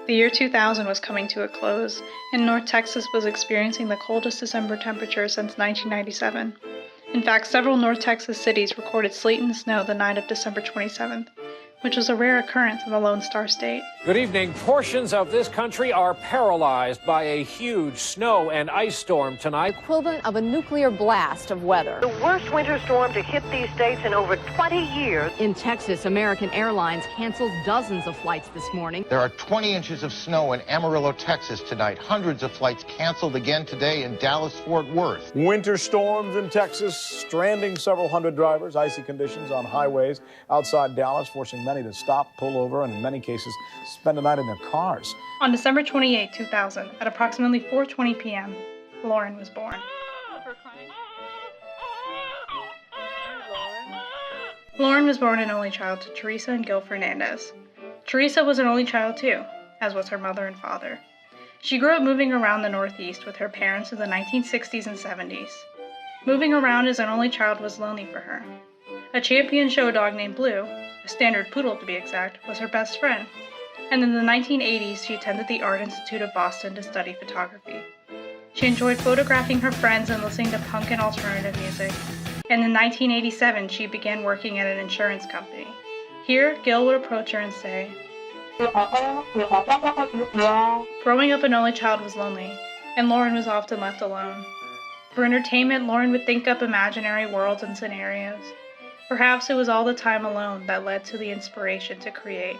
The year 2000 was coming to a close, and North Texas was experiencing the coldest December temperature since 1997. In fact, several North Texas cities recorded sleet and snow the night of December 27th, which was a rare occurrence in the Lone Star State. Good evening. Portions of this country are paralyzed by a huge snow and ice storm tonight. Equivalent of a nuclear blast of weather. The worst winter storm to hit these states in over 20 years. In Texas, American Airlines canceled dozens of flights this morning. There are 20 inches of snow in Amarillo, Texas tonight. Hundreds of flights canceled again today in Dallas-Fort Worth. Winter storms in Texas, stranding several hundred drivers. Icy conditions on highways outside Dallas, forcing many to stop, pull over, and in many cases, spend the night in their cars. On December 28, 2000, at approximately 4:20 p.m., Lauren was born. Lauren was born an only child to Teresa and Gil Fernandez. Teresa was an only child too, as was her mother and father. She grew up moving around the Northeast with her parents in the 1960s and 70s. Moving around as an only child was lonely for her. A champion show dog named Blue, a standard poodle to be exact, was her best friend. And in the 1980s, she attended the Art Institute of Boston to study photography. She enjoyed photographing her friends and listening to punk and alternative music. And in 1987, she began working at an insurance company. Here, Gil would approach her and say, growing up an only child was lonely, and Lauren was often left alone. For entertainment, Lauren would think up imaginary worlds and scenarios. Perhaps it was all the time alone that led to the inspiration to create.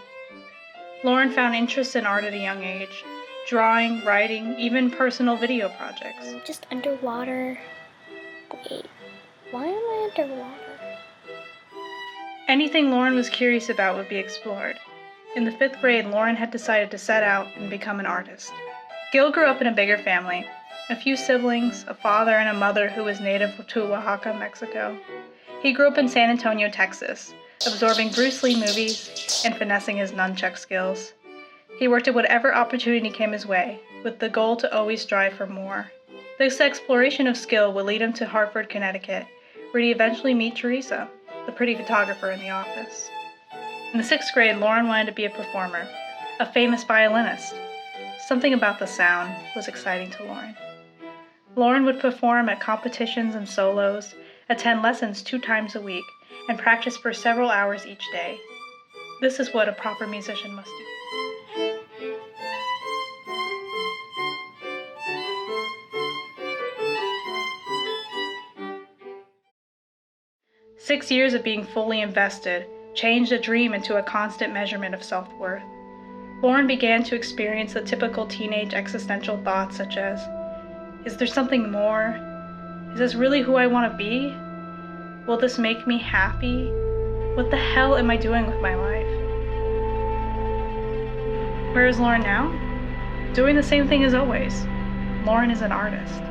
Lauren found interest in art at a young age, drawing, writing, even personal video projects. Just underwater. Wait, why am I underwater? Anything Lauren was curious about would be explored. In the 5th grade, Lauren had decided to set out and become an artist. Gil grew up in a bigger family, a few siblings, a father and a mother who was native to Oaxaca, Mexico. He grew up in San Antonio, Texas, absorbing Bruce Lee movies and finessing his nunchuck skills. He worked at whatever opportunity came his way, with the goal to always strive for more. This exploration of skill would lead him to Hartford, Connecticut, where he eventually met Teresa, the pretty photographer in the office. In the 6th grade, Lauren wanted to be a performer, a famous violinist. Something about the sound was exciting to Lauren. Lauren would perform at competitions and solos, attend lessons 2 times a week, and practice for several hours each day. This is what a proper musician must do. 6 years of being fully invested changed a dream into a constant measurement of self-worth. Lauren began to experience the typical teenage existential thoughts such as, is there something more? Is this really who I want to be? Will this make me happy? What the hell am I doing with my life? Where is Lauren now? Doing the same thing as always. Lauren is an artist.